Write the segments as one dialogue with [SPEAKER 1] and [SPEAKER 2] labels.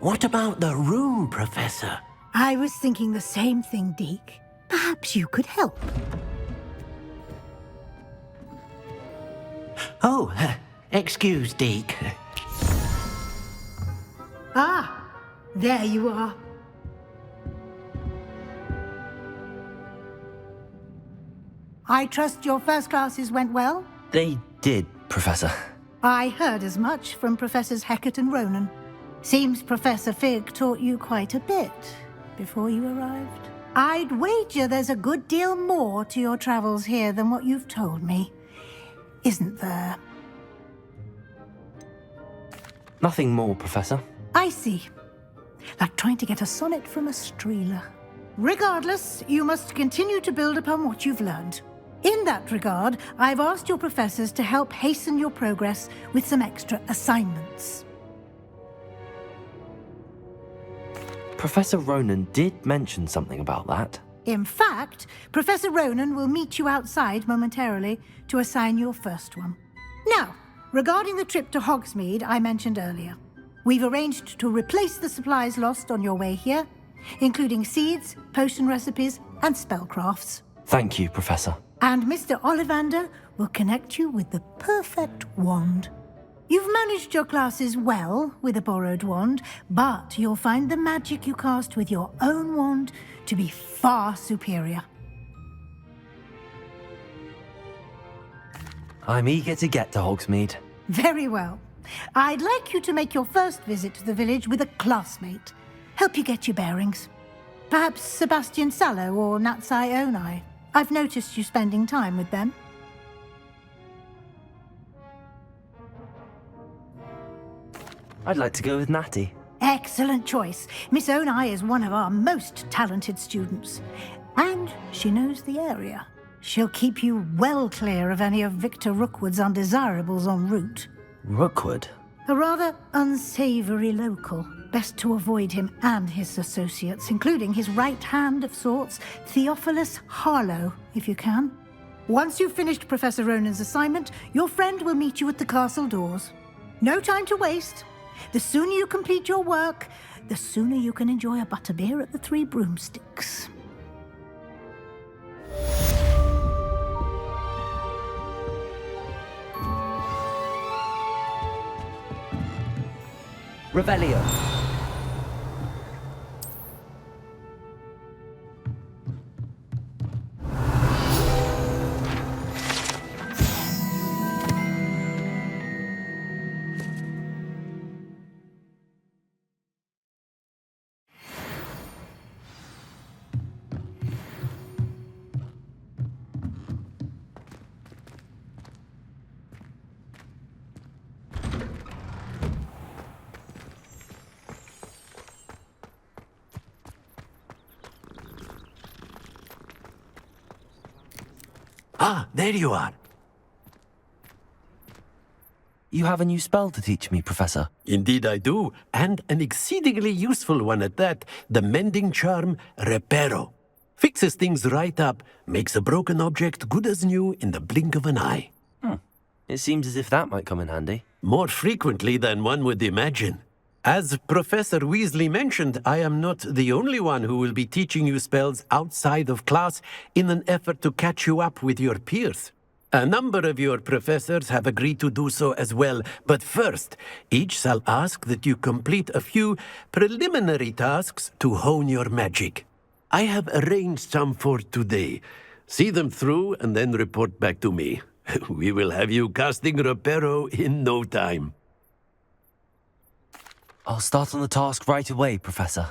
[SPEAKER 1] What about the room, Professor?
[SPEAKER 2] I was thinking the same thing, Deke. Perhaps you could help.
[SPEAKER 1] Oh, excuse, Deke.
[SPEAKER 2] Ah, there you are. I trust your first classes went well?
[SPEAKER 3] They did, Professor.
[SPEAKER 2] I heard as much from Professors Hecat and Ronan. Seems Professor Fig taught you quite a bit before you arrived. I'd wager there's a good deal more to your travels here than what you've told me. Isn't there?
[SPEAKER 3] Nothing more, Professor.
[SPEAKER 2] I see. Like trying to get a sonnet from a streeler. Regardless, you must continue to build upon what you've learned. In that regard, I've asked your professors to help hasten your progress with some extra assignments.
[SPEAKER 3] Professor Ronan did mention something about that.
[SPEAKER 2] In fact, Professor Ronan will meet you outside momentarily to assign your first one. Now, regarding the trip to Hogsmeade I mentioned earlier, we've arranged to replace the supplies lost on your way here, including seeds, potion recipes, and spellcrafts.
[SPEAKER 3] Thank you, Professor.
[SPEAKER 2] And Mr. Ollivander will connect you with the perfect wand. You've managed your classes well with a borrowed wand, but you'll find the magic you cast with your own wand to be far superior.
[SPEAKER 3] I'm eager to get to Hogsmeade.
[SPEAKER 2] Very well. I'd like you to make your first visit to the village with a classmate. Help you get your bearings. Perhaps Sebastian Sallow or Natsai Onai. I've noticed you spending time with them.
[SPEAKER 3] I'd like to go with Natty.
[SPEAKER 2] Excellent choice. Miss Onai is one of our most talented students. And she knows the area. She'll keep you well clear of any of Victor Rookwood's undesirables en route.
[SPEAKER 3] Rookwood?
[SPEAKER 2] A rather unsavory local. Best to avoid him and his associates, including his right hand of sorts, Theophilus Harlow, if you can. Once you've finished Professor Ronan's assignment, your friend will meet you at the castle doors. No time to waste. The sooner you complete your work, the sooner you can enjoy a butterbeer at the Three Broomsticks.
[SPEAKER 3] Revelio.
[SPEAKER 1] Ah, there you are.
[SPEAKER 3] You have a new spell to teach me, Professor.
[SPEAKER 4] Indeed I do, and an exceedingly useful one at that, the mending charm Reparo. Fixes things right up, makes a broken object good as new in the blink of an eye.
[SPEAKER 3] It seems as if that might come in handy.
[SPEAKER 4] More frequently than one would imagine. As Professor Weasley mentioned, I am not the only one who will be teaching you spells outside of class in an effort to catch you up with your peers. A number of your professors have agreed to do so as well, but first, each shall ask that you complete a few preliminary tasks to hone your magic. I have arranged some for today. See them through and then report back to me. We will have you casting Reparo in no time.
[SPEAKER 3] I'll start on the task right away, Professor.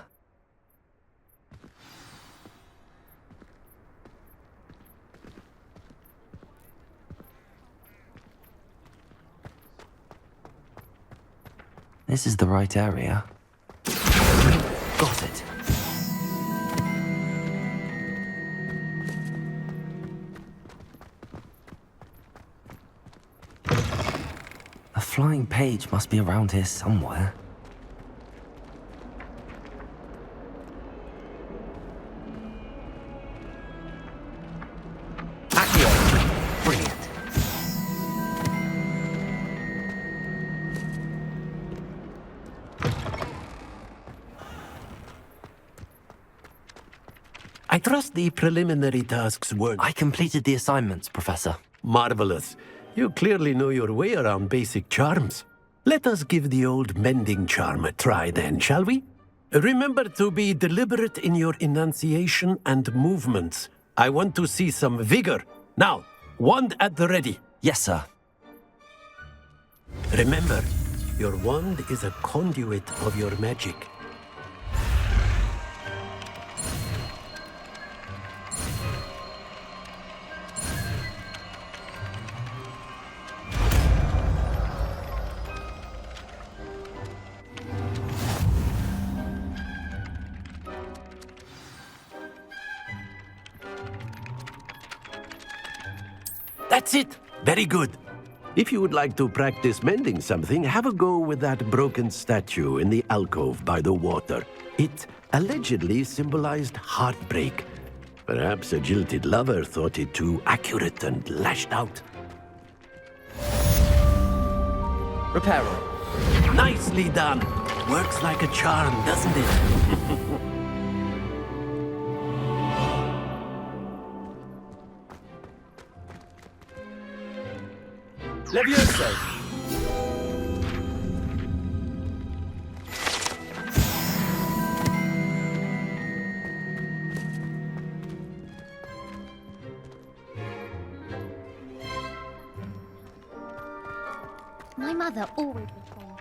[SPEAKER 3] This is the right area. Got it. A flying page must be around here somewhere. Brilliant.
[SPEAKER 4] I trust the preliminary tasks weren't
[SPEAKER 3] I completed the assignments, Professor.
[SPEAKER 4] marvelous. You clearly know your way around basic charms. Let us give the old mending charm a try then, shall we? Remember to be deliberate in your enunciation and movements. I want to see some vigor. Now, wand at the ready.
[SPEAKER 3] Yes, sir.
[SPEAKER 4] Remember, your wand is a conduit of your magic. That's it! Very good. If you would like to practice mending something, have a go with that broken statue in the alcove by the water. It allegedly symbolized heartbreak. Perhaps a jilted lover thought it too accurate and lashed out.
[SPEAKER 3] Reparo.
[SPEAKER 4] Nicely done! Works like a charm, doesn't it?
[SPEAKER 3] Levioso.
[SPEAKER 5] My mother always reformed.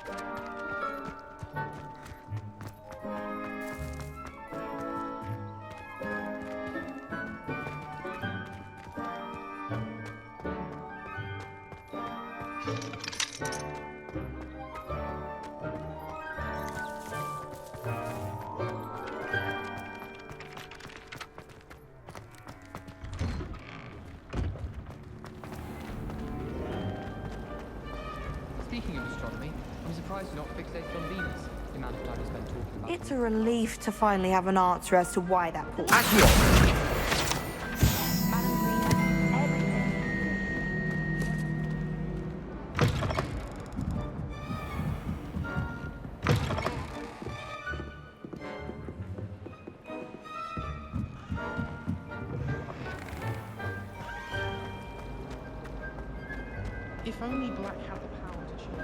[SPEAKER 6] Speaking of astronomy, I'm surprised you're not fixated on Venus. The amount of time you spend talking about
[SPEAKER 7] It's a relief to finally have an answer as to why that pool.
[SPEAKER 3] Accio.
[SPEAKER 7] Madam Green, everything.
[SPEAKER 6] If only Black had the power to change.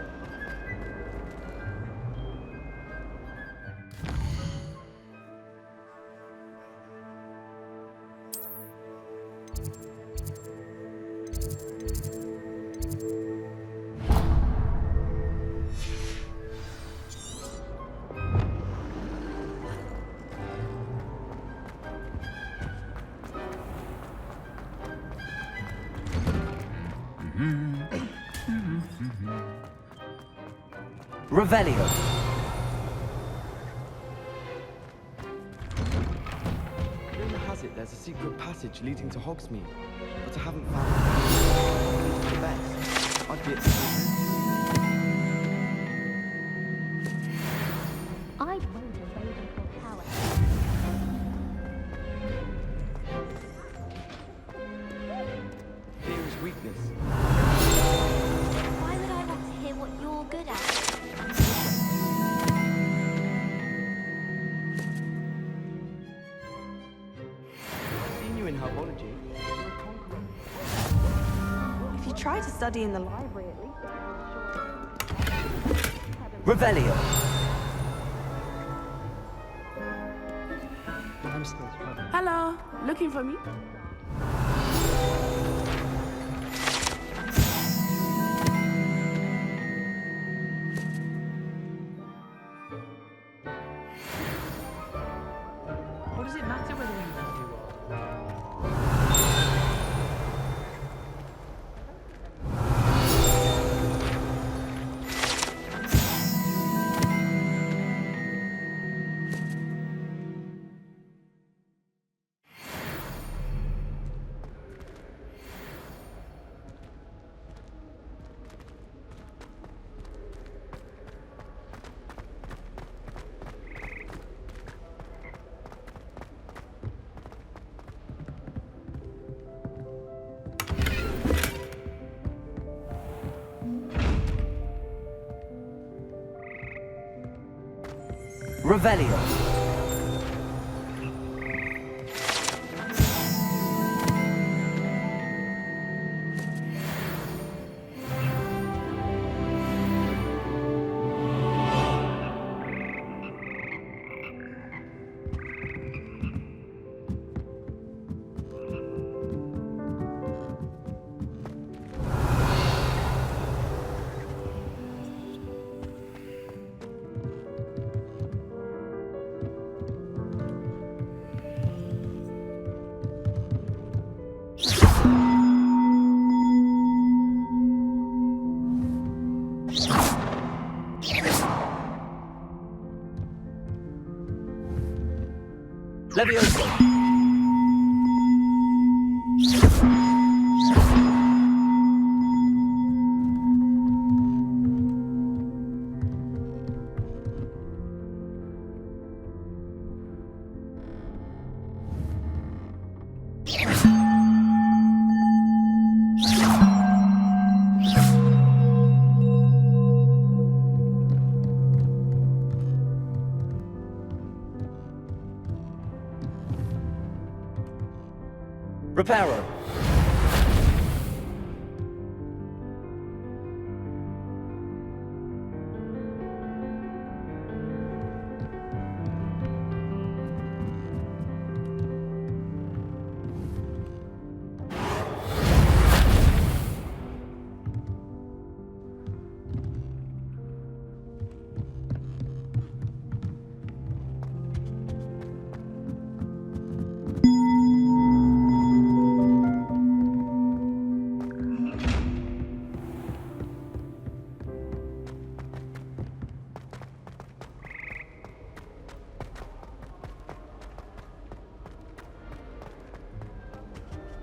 [SPEAKER 3] Revelio.
[SPEAKER 8] Rumor has it there's a secret passage leading to Hogsmeade, but I haven't found it. It's the best. I'd be at
[SPEAKER 5] I'd wage a Ravenclaw tower.
[SPEAKER 8] Fear is weakness.
[SPEAKER 5] Why would I want to hear what you're good at?
[SPEAKER 8] I've seen you in herbology. You're a conqueror.
[SPEAKER 7] If you try to study in the library at least.
[SPEAKER 3] Revelio.
[SPEAKER 6] I'm still struggling.
[SPEAKER 9] Hello, looking for me?
[SPEAKER 6] What does it matter whether you
[SPEAKER 3] Revelio. Leviosa! Reparo.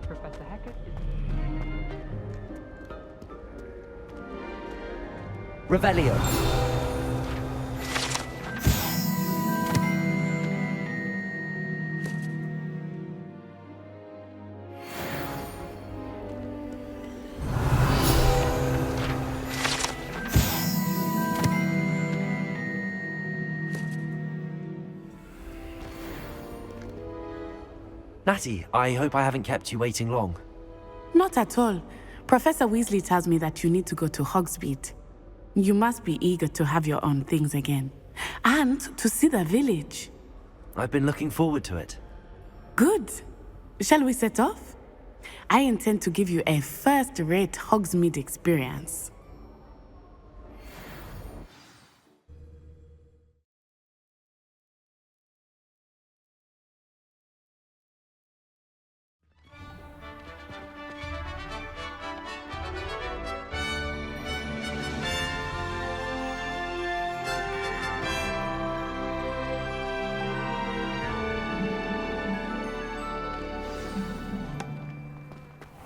[SPEAKER 6] Professor Hackett is...
[SPEAKER 3] Revelio. Natty, I hope I haven't kept you waiting long.
[SPEAKER 9] Not at all. Professor Weasley tells me that you need to go to Hogsmeade. You must be eager to have your own things again. And to see the village.
[SPEAKER 3] I've been looking forward to it.
[SPEAKER 9] Good. Shall we set off? I intend to give you a first-rate Hogsmeade experience.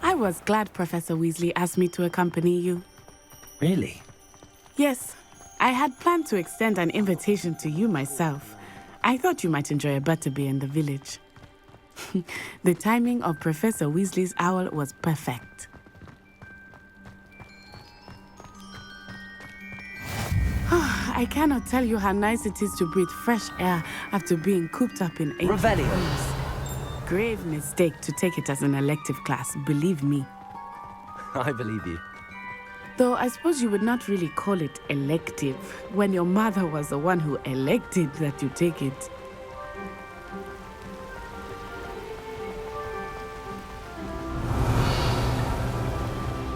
[SPEAKER 9] I was glad Professor Weasley asked me to accompany you.
[SPEAKER 3] Really?
[SPEAKER 9] Yes, I had planned to extend an invitation to you myself. I thought you might enjoy a butterbeer in the village. The timing of Professor Weasley's owl was perfect. I cannot tell you how nice it is to breathe fresh air after being cooped up in 8
[SPEAKER 3] Revelio.
[SPEAKER 9] rooms. Grave mistake to take it as an elective class, believe me.
[SPEAKER 3] I believe you.
[SPEAKER 9] Though I suppose you would not really call it elective when your mother was the one who elected that you take it.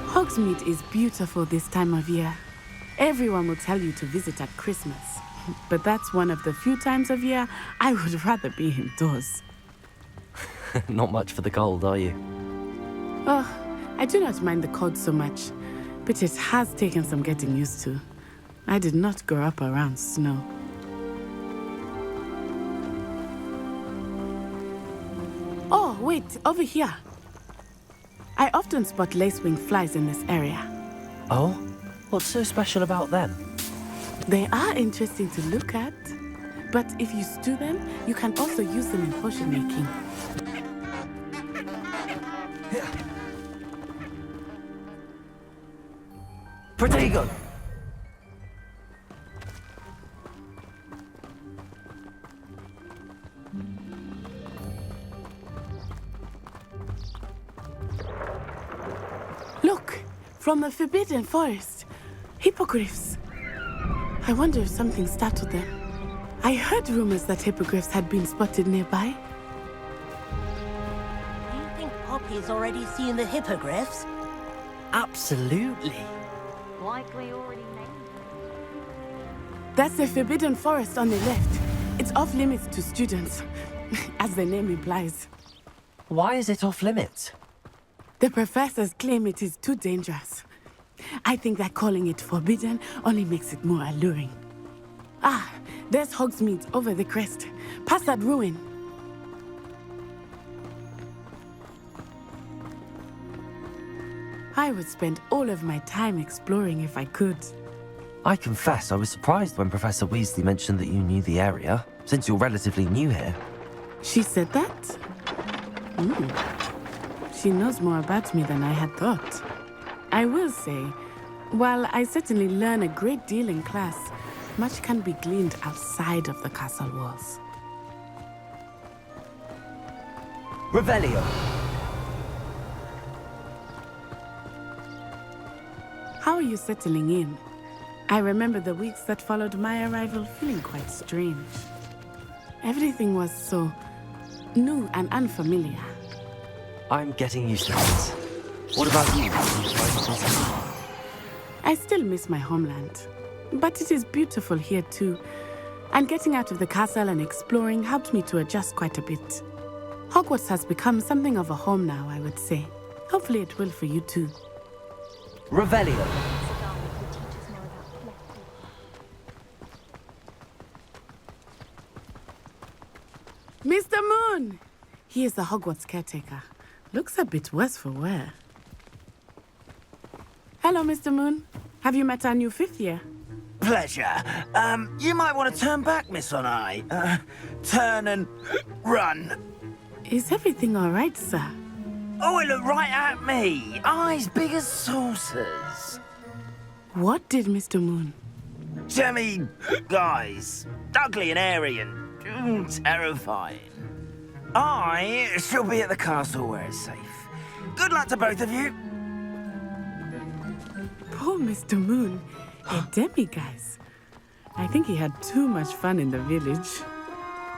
[SPEAKER 9] Hogsmeade is beautiful this time of year. Everyone will tell you to visit at Christmas. But that's one of the few times of year I would rather be indoors.
[SPEAKER 3] Not much for the cold, are you?
[SPEAKER 9] Oh, I do not mind the cold so much, but it has taken some getting used to. I did not grow up around snow. Oh, wait, over here. I often spot lacewing flies in this area.
[SPEAKER 3] Oh? What's so special about them?
[SPEAKER 9] They are interesting to look at, but if you stew them, you can also use them in potion making.
[SPEAKER 3] Protego!
[SPEAKER 9] Look, from the Forbidden Forest. Hippogriffs. I wonder if something startled them. I heard rumors that hippogriffs had been spotted nearby.
[SPEAKER 10] Do you think Poppy's already seen the hippogriffs?
[SPEAKER 1] Absolutely.
[SPEAKER 5] Likely already named.
[SPEAKER 9] That's the Forbidden Forest on the left. It's off limits to students, as the name implies.
[SPEAKER 3] Why is it off limits?
[SPEAKER 9] The professors claim it is too dangerous. I think that calling it forbidden only makes it more alluring. Ah, there's Hogsmeade over the crest. Past that ruin. I would spend all of my time exploring if I could.
[SPEAKER 3] I confess I was surprised when Professor Weasley mentioned that you knew the area, since you're relatively new here.
[SPEAKER 9] She said that? She knows more about me than I had thought. I will say, while I certainly learn a great deal in class, much can be gleaned outside of the castle walls.
[SPEAKER 3] Revelio!
[SPEAKER 9] How are you settling in? I remember the weeks that followed my arrival feeling quite strange. Everything was so new and unfamiliar.
[SPEAKER 3] I'm getting used to it. What about you?
[SPEAKER 9] I still miss my homeland, but it is beautiful here too. And getting out of the castle and exploring helped me to adjust quite a bit. Hogwarts has become something of a home now, I would say. Hopefully it will for you too.
[SPEAKER 3] Revelio!
[SPEAKER 9] Mr. Moon! He is the Hogwarts caretaker. Looks a bit worse for wear. Hello, Mr. Moon. Have you met our new fifth year?
[SPEAKER 1] Pleasure. You might want to turn back, Miss Onai. Turn and run.
[SPEAKER 9] Is everything all right, sir?
[SPEAKER 1] Oh, it looked right at me. Eyes big as saucers.
[SPEAKER 9] What did Mr. Moon?
[SPEAKER 1] Jemmy, guys. Ugly and airy and terrifying. I shall be at the castle where it's safe. Good luck to both of you.
[SPEAKER 9] Poor Mr. Moon. A demi-guise. I think he had too much fun in the village.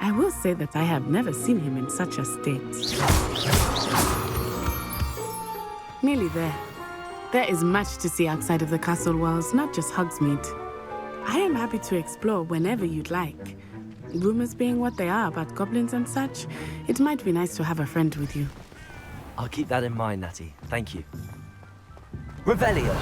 [SPEAKER 9] I will say that I have never seen him in such a state. Nearly there. There is much to see outside of the castle walls, not just Hogsmeade. I am happy to explore whenever you'd like. Rumors being what they are about goblins and such, it might be nice to have a friend with you.
[SPEAKER 3] I'll keep that in mind, Natty. Thank you. Revelio!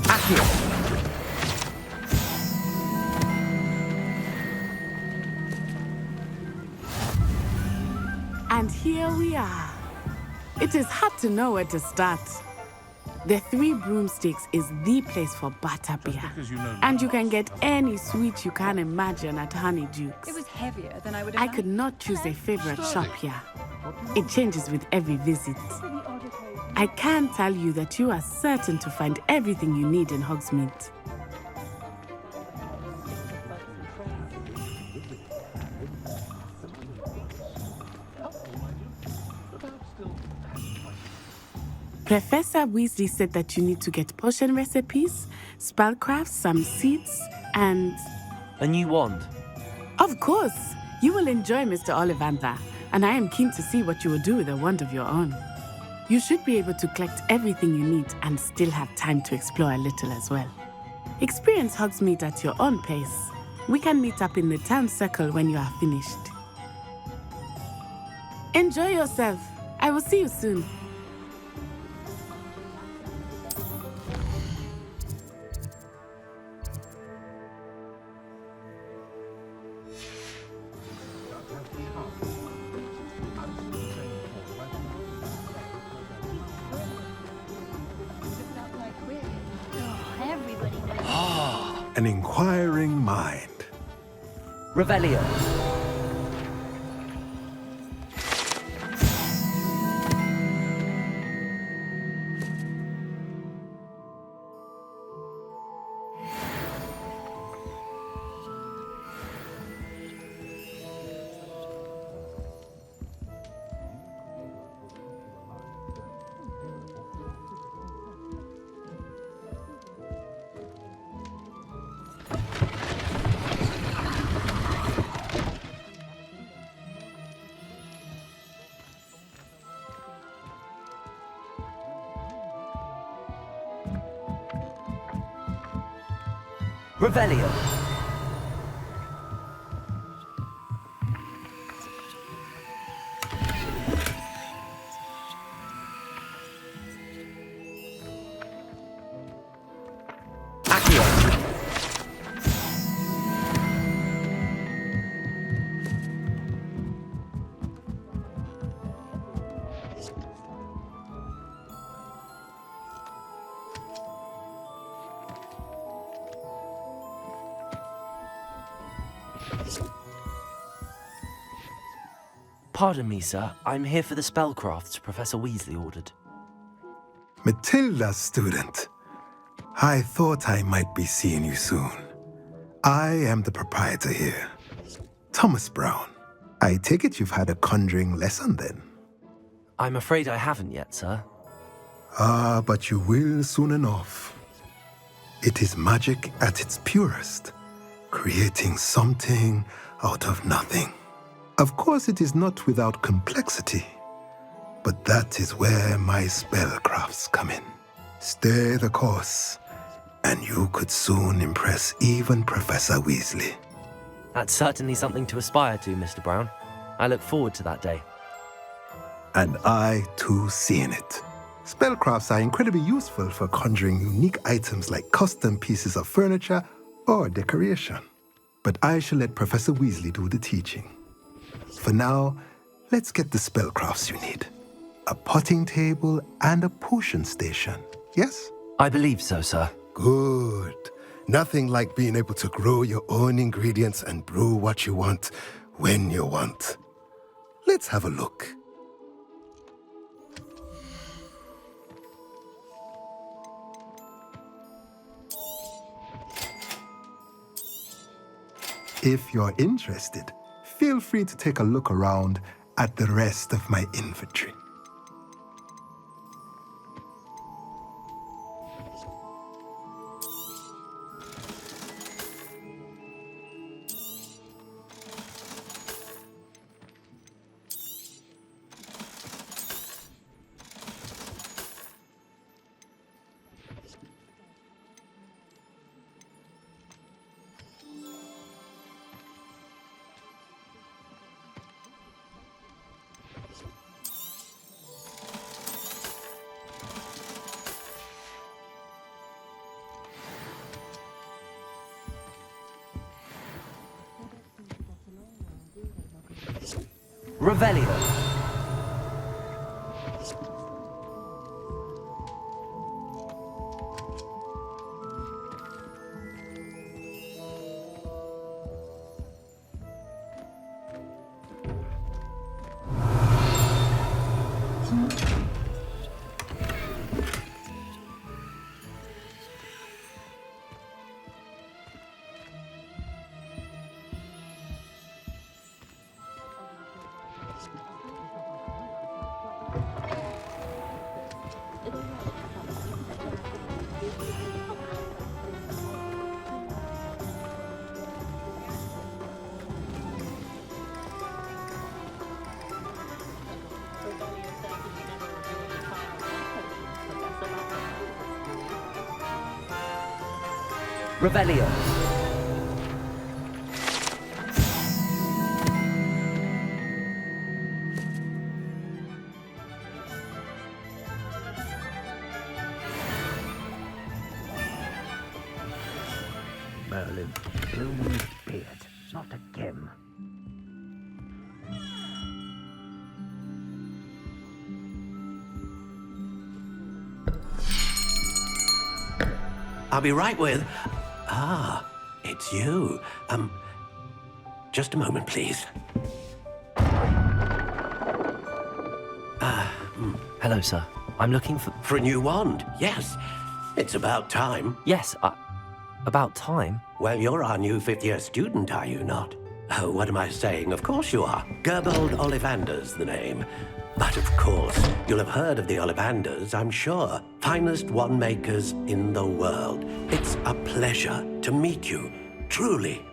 [SPEAKER 3] Accio!
[SPEAKER 9] And here we are. It is hard to know where to start. The Three Broomsticks is the place for butterbeer. And you can get any sweet you can imagine at Honeydukes.
[SPEAKER 7] It was heavier than I would have
[SPEAKER 9] I could not choose a favorite shop here. It changes with every visit. I can tell you that you are certain to find everything you need in Hogsmeade. Professor Weasley said that you need to get potion recipes, spellcrafts, some seeds, and...
[SPEAKER 3] A new wand.
[SPEAKER 9] Of course! You will enjoy Mr. Ollivander, and I am keen to see what you will do with a wand of your own. You should be able to collect everything you need and still have time to explore a little as well. Experience Hogsmeade at your own pace. We can meet up in the town circle when you are finished. Enjoy yourself. I will see you soon.
[SPEAKER 11] An inquiring mind.
[SPEAKER 3] Revelio. Revelio. Pardon me, sir. I'm here for the spellcrafts Professor Weasley ordered.
[SPEAKER 11] Matilda's student. I thought I might be seeing you soon. I am the proprietor here, Thomas Brown. I take it you've had a conjuring lesson then?
[SPEAKER 3] I'm afraid I haven't yet, sir.
[SPEAKER 11] Ah, but you will soon enough. It is magic at its purest, creating something out of nothing. Of course, it is not without complexity, but that is where my spellcrafts come in. Stay the course, and you could soon impress even Professor Weasley.
[SPEAKER 3] That's certainly something to aspire to, Mr. Brown. I look forward to that day.
[SPEAKER 11] And I, too, seeing it. Spellcrafts are incredibly useful for conjuring unique items like custom pieces of furniture or decoration. But I shall let Professor Weasley do the teaching. For now, let's get the spellcrafts you need. A potting table and a potion station, yes?
[SPEAKER 3] I believe so, sir.
[SPEAKER 11] Good. Nothing like being able to grow your own ingredients and brew what you want when you want. Let's have a look. If you're interested, feel free to take a look around at the rest of my inventory.
[SPEAKER 3] Revelio. Revelio.
[SPEAKER 1] Merlin, blooming beard, not again.
[SPEAKER 4] I'll be right with... Ah, it's you. Just a moment, please.
[SPEAKER 3] Hello, sir. I'm looking for...
[SPEAKER 4] For a new wand, yes. It's about time.
[SPEAKER 3] Yes, about time.
[SPEAKER 4] Well, you're our new fifth-year student, are you not? Oh, what am I saying? Of course you are. Gerbold Ollivander's the name. But of course, you'll have heard of the Ollivanders, I'm sure. Finest wand makers in the world. It's a pleasure to meet you, truly.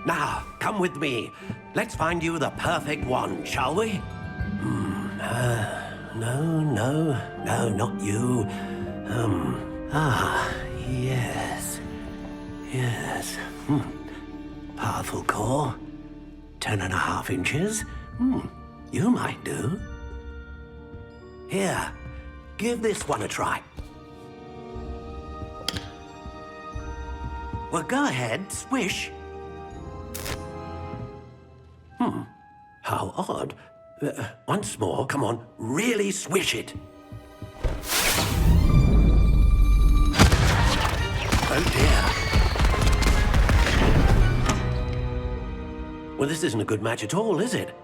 [SPEAKER 4] Now, come with me. Let's find you the perfect wand, shall we? No, not you. Yes. Yes. Powerful core. 10.5 inches. You might do. Here, give this one a try. Well, go ahead, swish. How odd. Once more, come on, really swish it. Oh dear. Well, this isn't a good match at all, is it?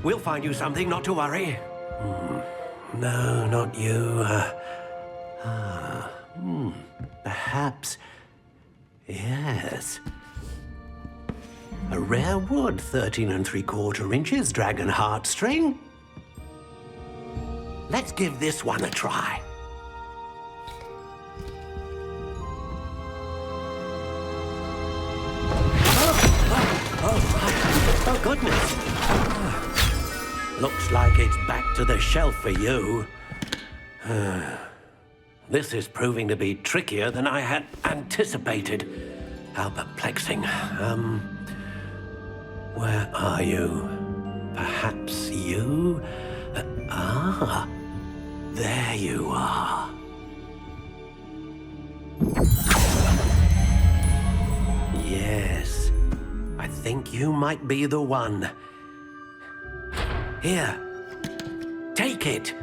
[SPEAKER 4] We'll find you something, not to worry. No, not you. Perhaps. Yes. A rare wood, 13 3/4 inches, dragon heartstring. Let's give this one a try. Oh, goodness. Looks like it's back to the shelf for you. This is proving to be trickier than I had anticipated. How perplexing. Where are you? Perhaps you? There you are. Yes, I think you might be the one. Here, take it.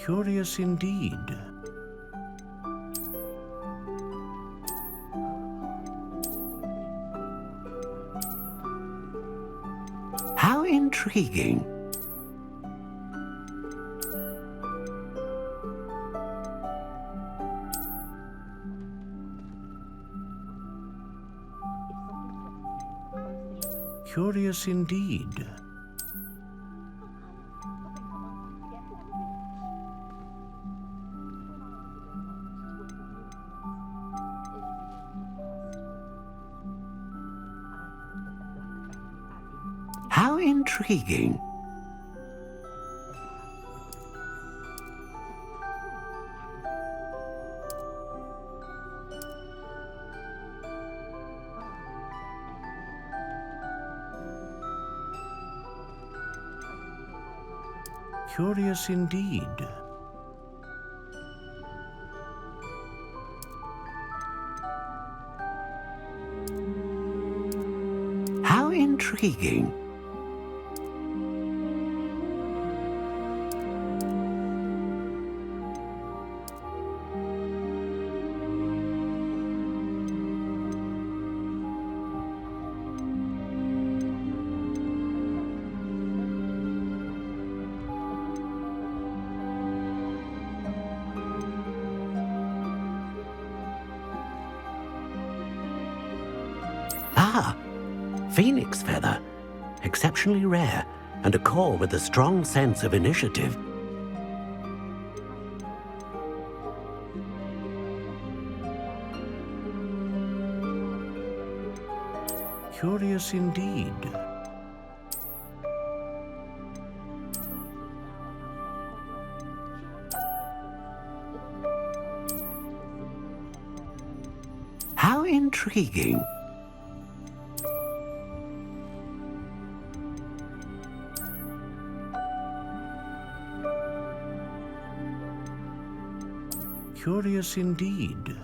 [SPEAKER 12] Curious indeed.
[SPEAKER 4] How intriguing.
[SPEAKER 12] Curious indeed.
[SPEAKER 4] How intriguing.
[SPEAKER 12] Curious indeed.
[SPEAKER 4] How intriguing. Phoenix feather. Exceptionally rare, and a core with a strong sense of initiative.
[SPEAKER 12] Curious indeed.
[SPEAKER 4] How intriguing.
[SPEAKER 12] Curious indeed.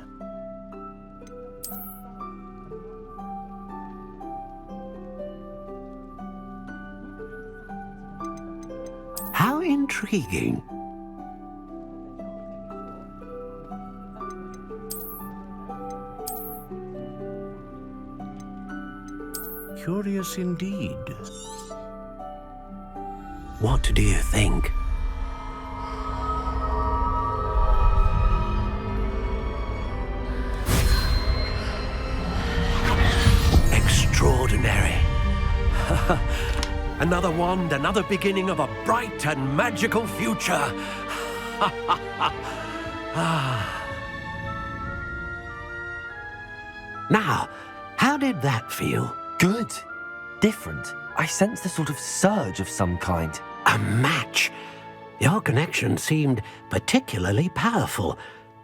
[SPEAKER 4] How intriguing.
[SPEAKER 12] Curious indeed.
[SPEAKER 4] What do you think? Extraordinary. Another wand, another beginning of a bright and magical future. Now, how did that feel?
[SPEAKER 3] Good. Different. I sensed a sort of surge of some kind.
[SPEAKER 4] A match. Your connection seemed particularly powerful.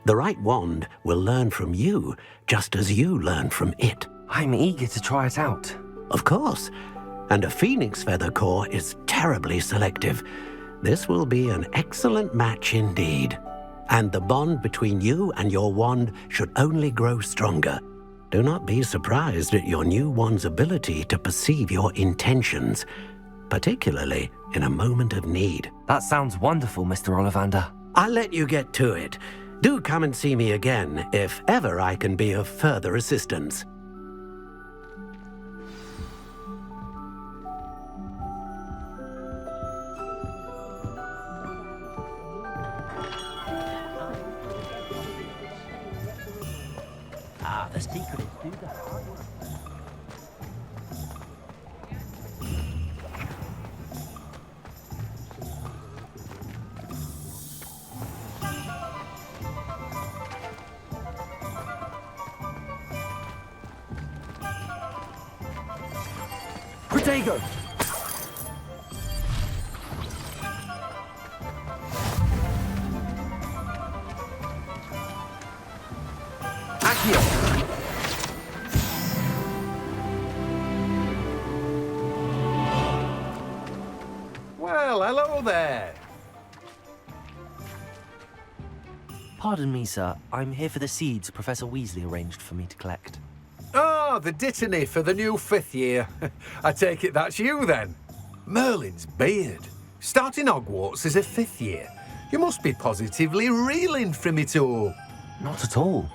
[SPEAKER 4] The right wand will learn from you, just as you learn from it.
[SPEAKER 3] I'm eager to try it out.
[SPEAKER 4] Of course. And a phoenix feather core is terribly selective. This will be an excellent match indeed. And the bond between you and your wand should only grow stronger. Do not be surprised at your new wand's ability to perceive your intentions, particularly in a moment of need.
[SPEAKER 3] That sounds wonderful, Mr. Ollivander.
[SPEAKER 4] I'll let you get to it. Do come and see me again if ever I can be of further assistance.
[SPEAKER 3] The secret is do the hard work. Protego! Accio!
[SPEAKER 13] Well, hello there.
[SPEAKER 3] Pardon me, sir. I'm here for the seeds Professor Weasley arranged for me to collect.
[SPEAKER 13] Oh, the dittany for the new 5th year. I take it that's you, then. Merlin's beard. Starting Hogwarts as a 5th year. You must be positively reeling from it all.
[SPEAKER 3] Not at all.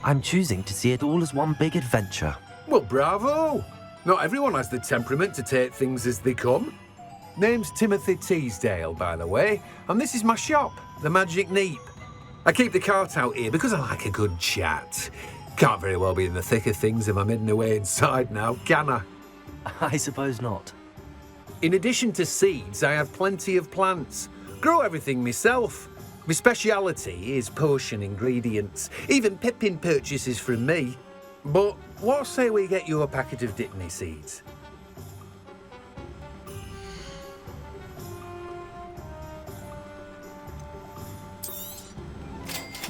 [SPEAKER 3] I'm choosing to see it all as one big adventure.
[SPEAKER 13] Well, bravo. Not everyone has the temperament to take things as they come. Name's Timothy Teasdale, by the way, and this is my shop, the Magic Neep. I keep the cart out here because I like a good chat. Can't very well be in the thick of things if I'm hidden away inside now, can I?
[SPEAKER 3] I suppose not.
[SPEAKER 13] In addition to seeds, I have plenty of plants. Grow everything myself. My speciality is potion ingredients. Even Pippin purchases from me. But what say we get you a packet of Dittany seeds?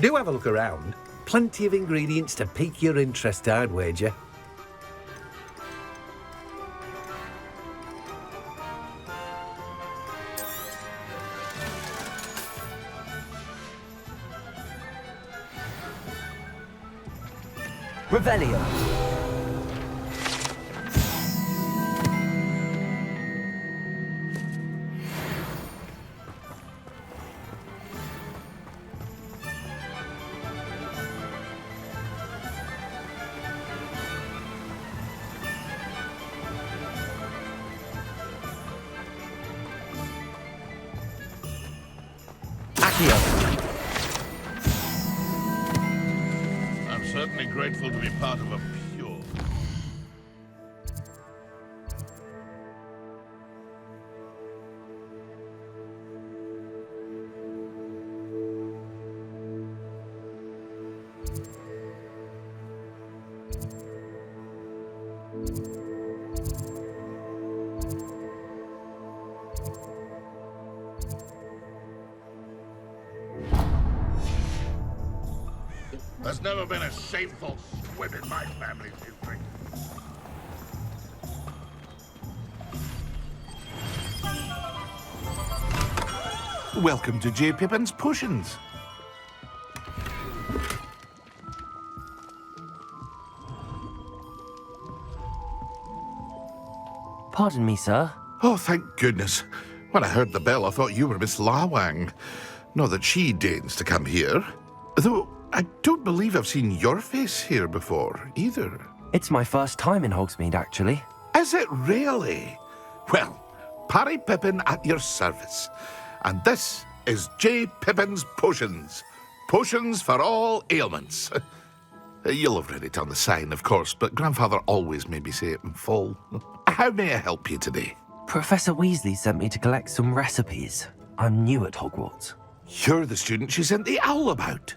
[SPEAKER 13] Do have a look around. Plenty of ingredients to pique your interest, I'd wager.
[SPEAKER 3] Revelio.
[SPEAKER 14] I'm certainly grateful to be part of a pure. There's never been a shameful squib in my family's history.
[SPEAKER 15] Welcome to J. Pippin's Potions.
[SPEAKER 3] Pardon me, sir.
[SPEAKER 15] Oh, thank goodness. When I heard the bell, I thought you were Miss Lawang. Not that she deigns to come here. Though I don't believe I've seen your face here before, either.
[SPEAKER 3] It's my first time in Hogsmeade, actually.
[SPEAKER 15] Is it really? Well, Parry Pippin at your service. And this is J. Pippin's Potions. Potions for all ailments. You'll have read it on the sign, of course, but Grandfather always made me say it in full. How may I help you today?
[SPEAKER 3] Professor Weasley sent me to collect some recipes. I'm new at Hogwarts.
[SPEAKER 15] You're the student she sent the owl about.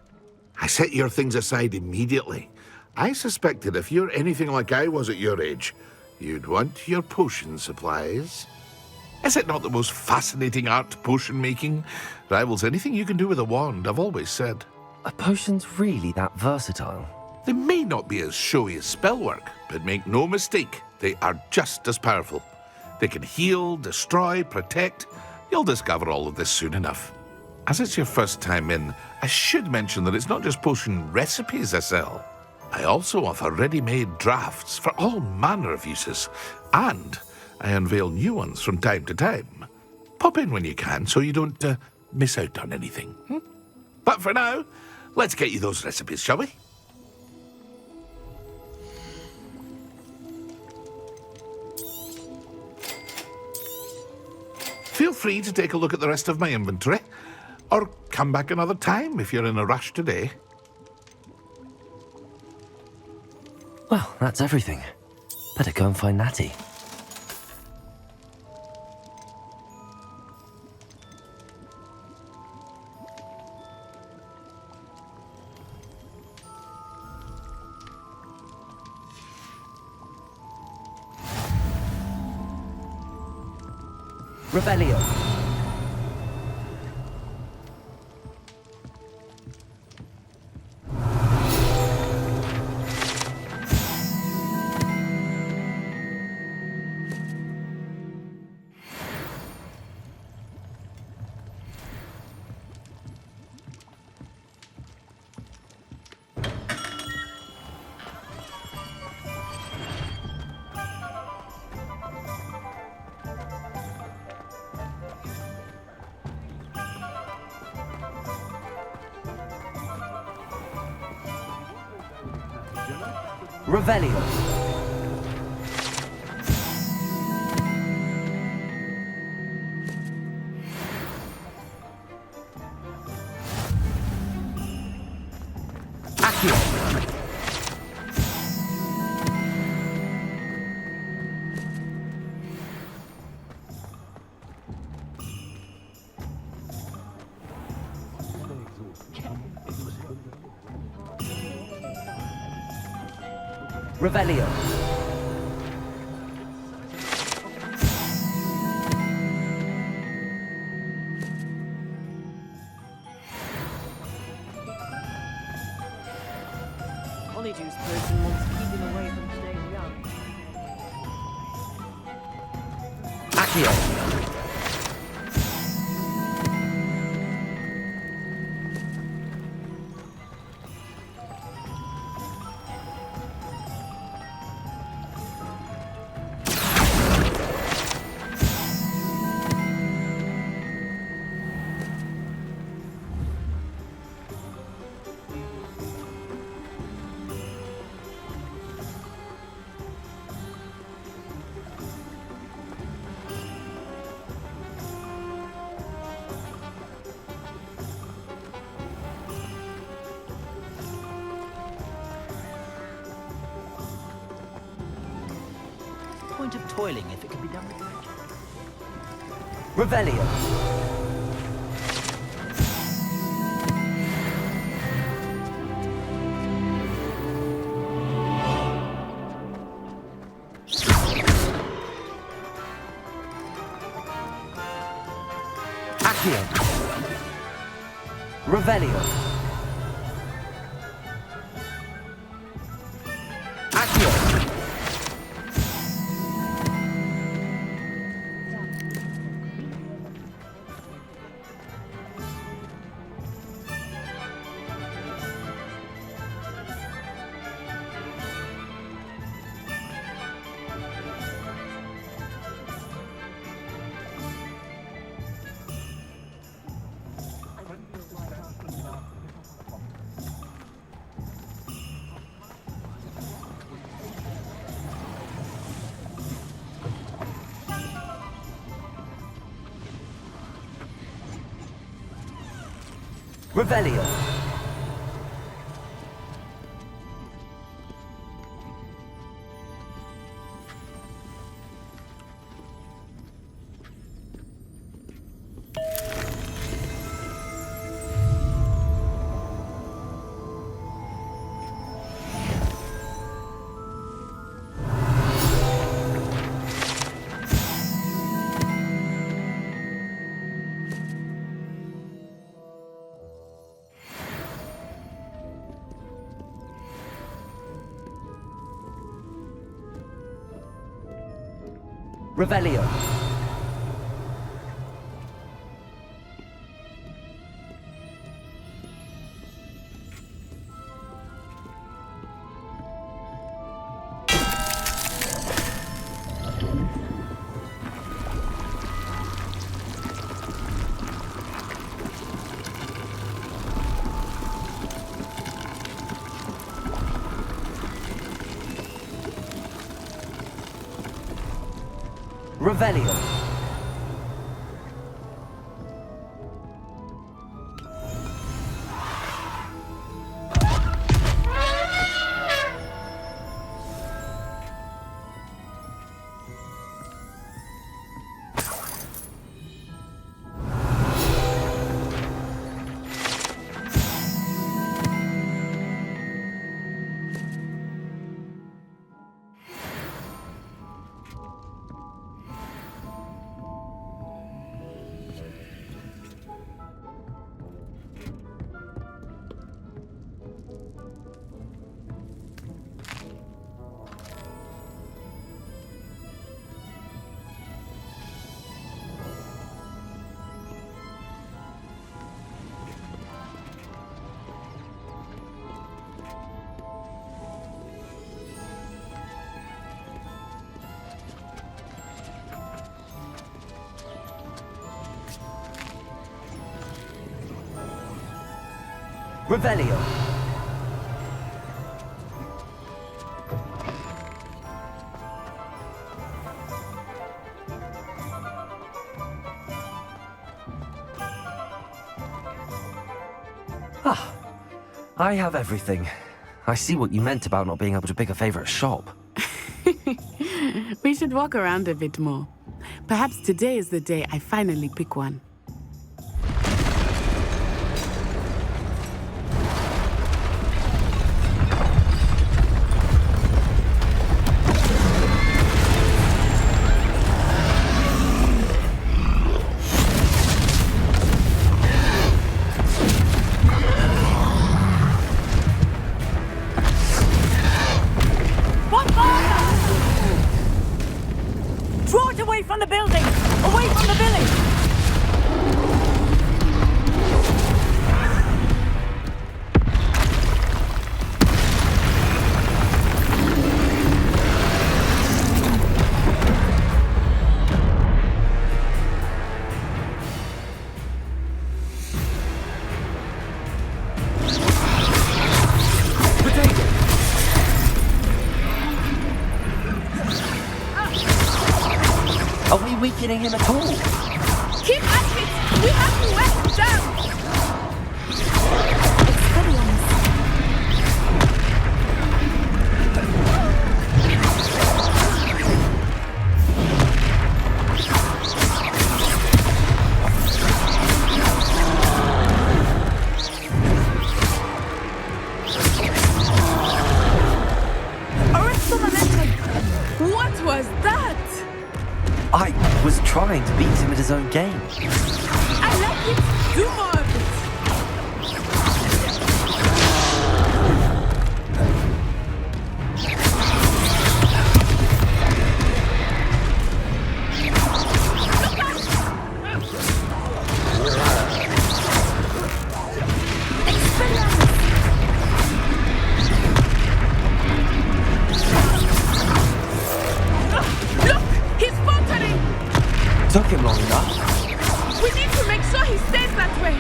[SPEAKER 15] I set your things aside immediately. I suspected if you're anything like I was at your age, you'd want your potion supplies. Is it not the most fascinating art, potion making? Rivals anything you can do with a wand, I've always said.
[SPEAKER 3] Are potions really that versatile?
[SPEAKER 15] They may not be as showy as spellwork, but make no mistake, they are just as powerful. They can heal, destroy, protect. You'll discover all of this soon enough. As it's your first time in, I should mention that it's not just potion recipes I sell. I also offer ready-made drafts for all manner of uses, and I unveil new ones from time to time. Pop in when you can so you don't miss out on anything. But for now, let's get you those recipes, shall we? Feel free to take a look at the rest of my inventory, or come back another time if you're in a rush today.
[SPEAKER 3] Well, that's everything. Better go and find Natty. Rebellion. Revelio. Accio. Revelio.
[SPEAKER 10] Honeydew person wants to keep him away from staying young.
[SPEAKER 3] Accio.
[SPEAKER 1] Point of toiling if it can be done with magic.
[SPEAKER 3] Revelio. Accio. Revelio. Accio. Revelio. Revelio. Revelio. Revelio. Ah, I have everything. I see what you meant about not being able to pick a favorite shop.
[SPEAKER 9] We should walk around a bit more. Perhaps today is the day I finally pick one.
[SPEAKER 10] Draw it away from the building! Away from the village!
[SPEAKER 3] Are we weakening him at all?
[SPEAKER 9] Keep at it! We have to wear him down!
[SPEAKER 10] Arrest the momentum!
[SPEAKER 9] What was that?
[SPEAKER 3] I was trying to beat him at his own game.
[SPEAKER 9] I like it! Do more of it!
[SPEAKER 3] Took him long enough.
[SPEAKER 9] We need to make sure he stays that way.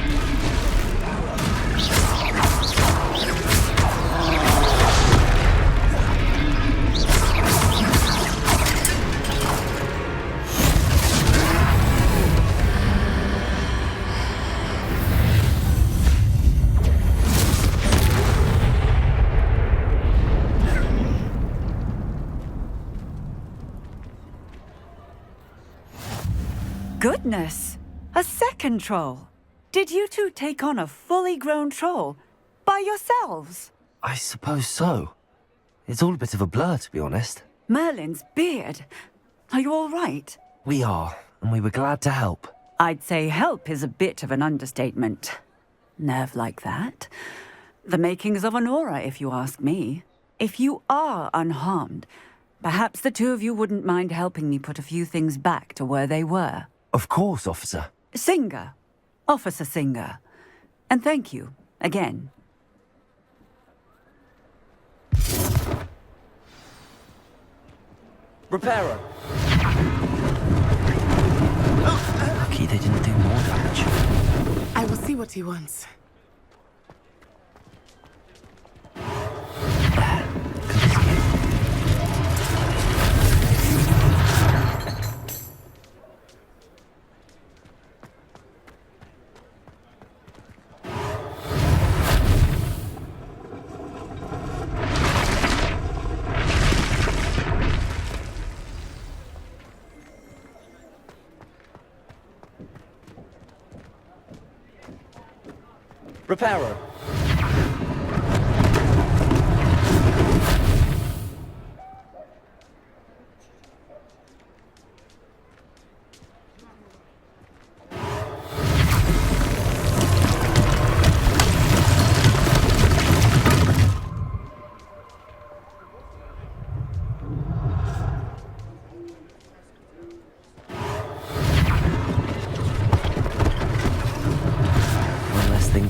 [SPEAKER 10] Goodness! A second troll! Did you two take on a fully grown troll? By yourselves?
[SPEAKER 3] I suppose so. It's all a bit of a blur, to be honest.
[SPEAKER 10] Merlin's beard. Are you all right?
[SPEAKER 3] We are, and we were glad to help.
[SPEAKER 10] I'd say help is a bit of an understatement. Nerve like that. The makings of an aura, if you ask me. If you are unharmed, Perhaps the two of you wouldn't mind helping me put a few things back to where they were.
[SPEAKER 3] Of course, officer.
[SPEAKER 10] Singer. Officer Singer. And thank you, again.
[SPEAKER 1] Repairer.
[SPEAKER 3] Lucky they didn't do more damage.
[SPEAKER 9] I will see what he wants.
[SPEAKER 1] Repairer.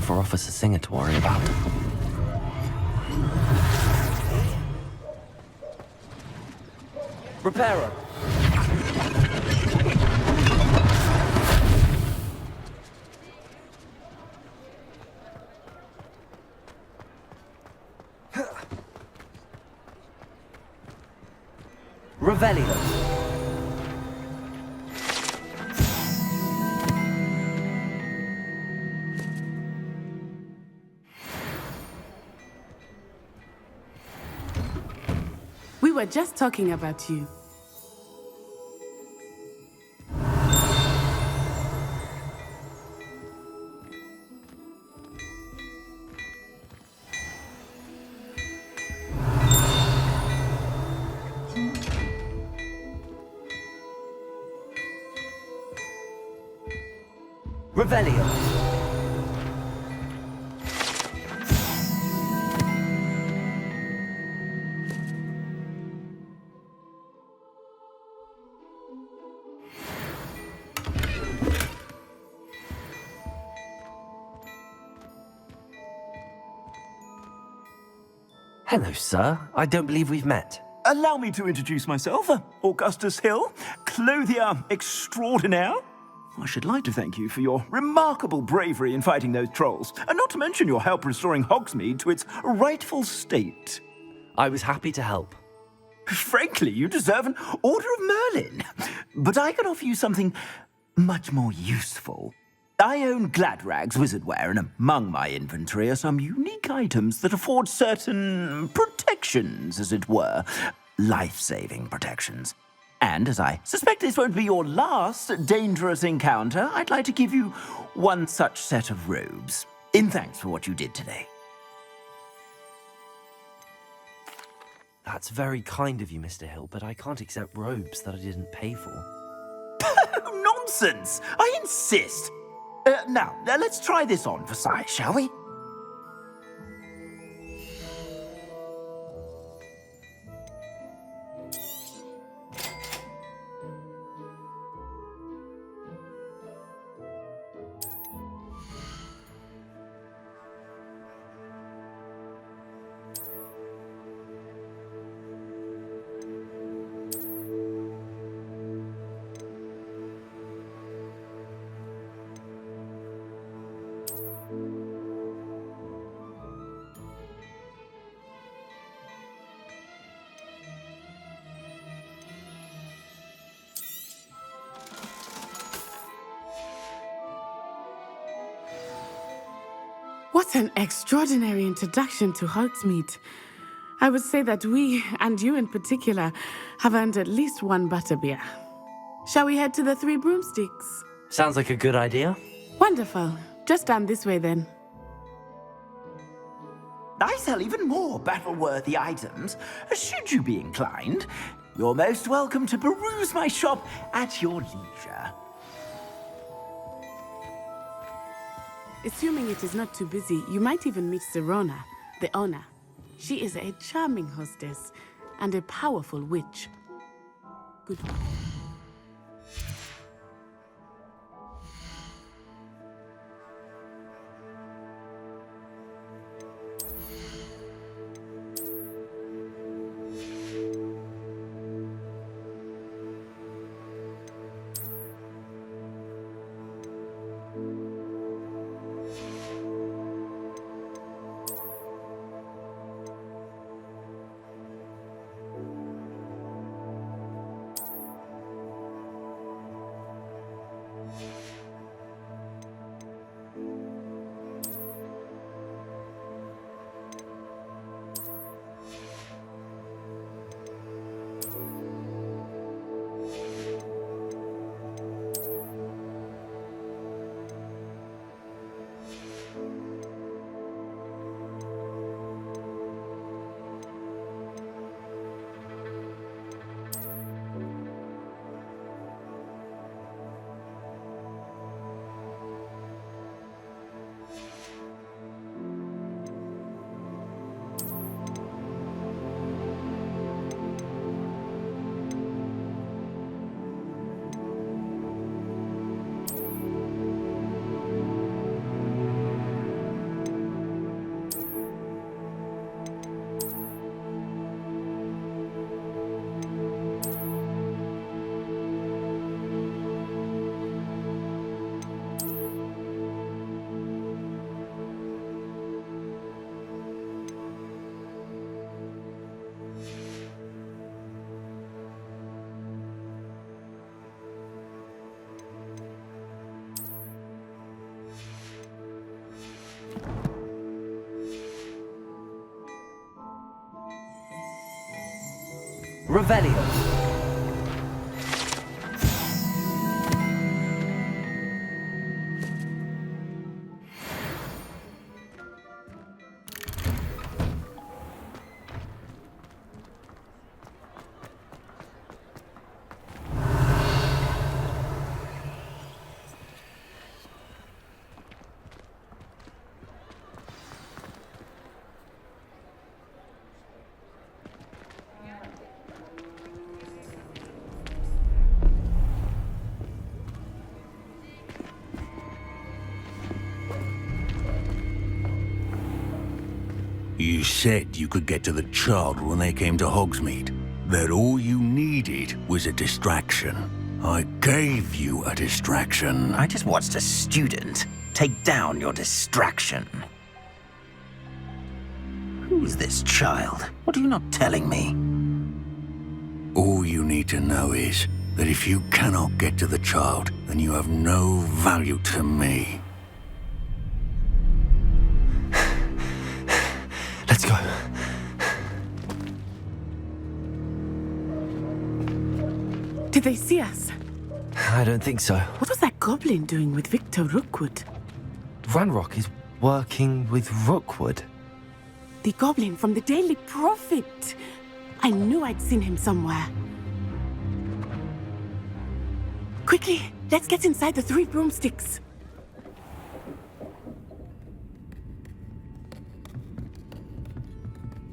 [SPEAKER 3] For Officer Singer to worry about.
[SPEAKER 1] Repairer. Revelio.
[SPEAKER 9] We were just talking about you.
[SPEAKER 1] Revelio.
[SPEAKER 3] Hello, sir. I don't believe we've met.
[SPEAKER 16] Allow me to introduce myself, Augustus Hill, clothier extraordinaire. I should like to thank you for your remarkable bravery in fighting those trolls, and not to mention your help restoring Hogsmeade to its rightful state.
[SPEAKER 3] I was happy to help.
[SPEAKER 16] Frankly, you deserve an Order of Merlin. But I can offer you something much more useful. I own Gladrag's wizardware, and among my inventory are some unique items that afford certain protections, as it were. Life-saving protections. And as I suspect this won't be your last dangerous encounter, I'd like to give you one such set of robes, in thanks for what you did today.
[SPEAKER 3] That's very kind of you, Mr. Hill, but I can't accept robes that I didn't pay for.
[SPEAKER 16] Nonsense! I insist! Now, let's try this on for size, shall we?
[SPEAKER 9] What an extraordinary introduction to Hogsmeade. I would say that we, and you in particular, have earned at least one butterbeer. Shall we head to the Three Broomsticks?
[SPEAKER 3] Sounds like a good idea.
[SPEAKER 9] Wonderful. Just down this way then.
[SPEAKER 16] I sell even more battle-worthy items. Should you be inclined, you're most welcome to peruse my shop at your leisure.
[SPEAKER 9] Assuming it is not too busy, you might even meet Serona, the owner. She is a charming hostess. and a powerful witch. Goodbye.
[SPEAKER 16] Revelio.
[SPEAKER 17] You said you could get to the child when they came to Hogsmeade. That all you needed was a distraction. I gave you a distraction.
[SPEAKER 1] I just watched a student take down your distraction. Who's this child? What are you not telling me?
[SPEAKER 17] All you need to know is that if you cannot get to the child, then you have no value to me.
[SPEAKER 3] Let's go.
[SPEAKER 9] Did they see us?
[SPEAKER 3] I don't think so.
[SPEAKER 9] What was that goblin doing with Victor Rookwood?
[SPEAKER 3] Ranrock is working with Rookwood.
[SPEAKER 9] The goblin from the Daily Prophet. I knew I'd seen him somewhere. Quickly, let's get inside the 3 broomsticks.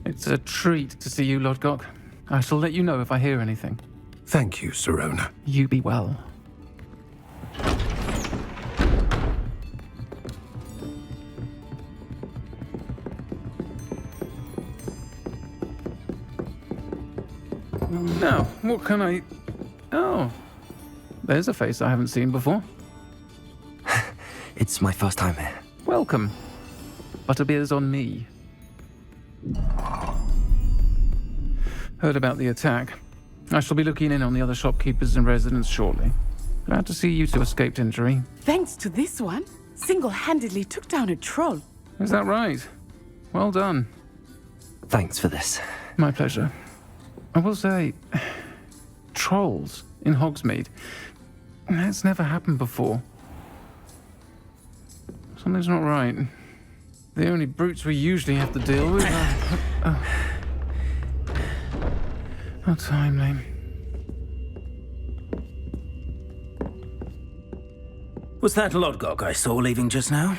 [SPEAKER 18] It's a treat to see you, Lodgok. I shall let you know if I hear anything.
[SPEAKER 13] Thank you, Sirona.
[SPEAKER 18] You be well. Now, what can I... Oh, there's a face I haven't seen before.
[SPEAKER 3] It's my first time here.
[SPEAKER 18] Welcome. Butterbeer's on me. Heard about the attack. I shall be looking in on the other shopkeepers and residents shortly. Glad to see you two escaped injury.
[SPEAKER 9] Thanks to this one, single-handedly took down a troll.
[SPEAKER 18] Is that right? Well done.
[SPEAKER 3] Thanks for this.
[SPEAKER 18] My pleasure. I will say, trolls in Hogsmeade. That's never happened before. Something's not right. The only brutes we usually have to deal with are... How timely.
[SPEAKER 1] Was that Lodgok I saw leaving just now?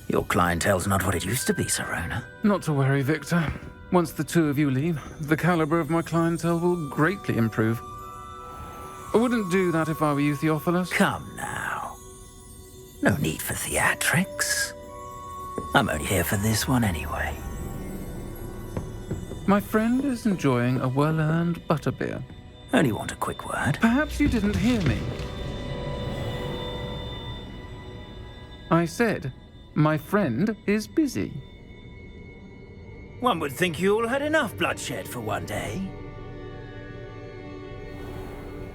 [SPEAKER 1] Your clientele's not what it used to be, Sirona.
[SPEAKER 18] Not to worry, Victor. Once the two of you leave, the caliber of my clientele will greatly improve. I wouldn't do that if I were you, Theophilus.
[SPEAKER 16] Come now. No need for theatrics. I'm only here for this one anyway.
[SPEAKER 18] My friend is enjoying a well-earned butterbeer.
[SPEAKER 16] Only want a quick word.
[SPEAKER 18] Perhaps you didn't hear me. I said, my friend is busy.
[SPEAKER 1] One would think you all had enough bloodshed for one day.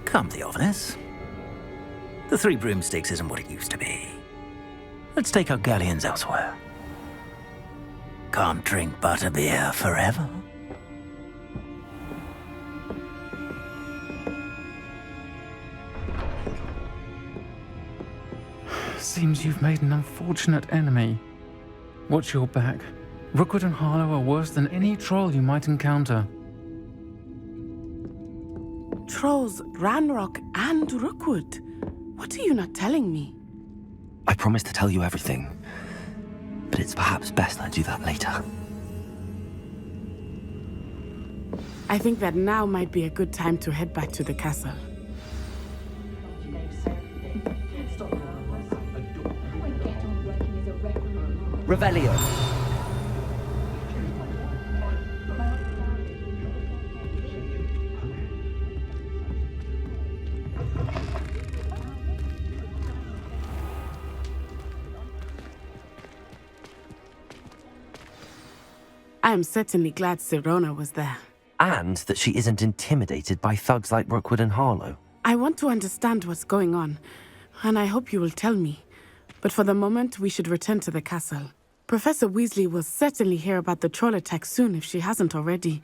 [SPEAKER 16] Come, Theophilus. The Three Broomsticks isn't what it used to be. Let's take our galleons elsewhere. Can't drink butterbeer forever.
[SPEAKER 18] Seems you've made an unfortunate enemy. Watch your back. Rookwood and Harlow are worse than any troll you might encounter.
[SPEAKER 9] Trolls, Ranrock, and Rookwood. What are you not telling me?
[SPEAKER 3] I promised to tell you everything, but it's perhaps best I do that later.
[SPEAKER 9] I think that now might be a good time to head back to the castle.
[SPEAKER 16] Revelio.
[SPEAKER 9] I am certainly glad Sirona was there.
[SPEAKER 3] And that she isn't intimidated by thugs like Rookwood and Harlow.
[SPEAKER 9] I want to understand what's going on, and I hope you will tell me. But for the moment, we should return to the castle. Professor Weasley will certainly hear about the troll attack soon if she hasn't already.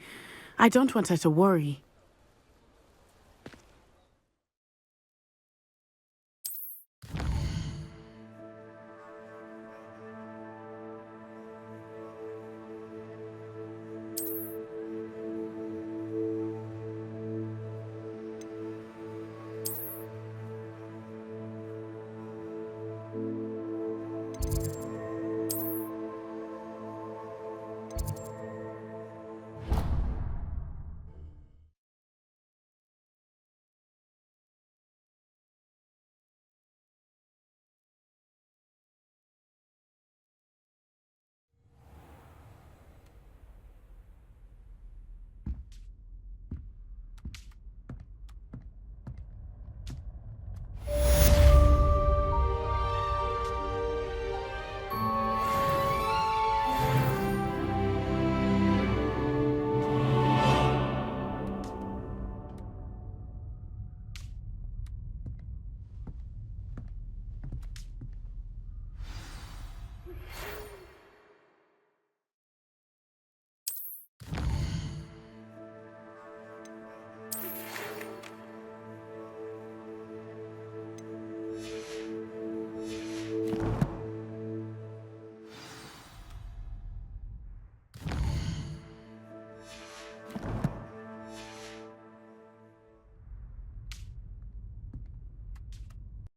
[SPEAKER 9] I don't want her to worry.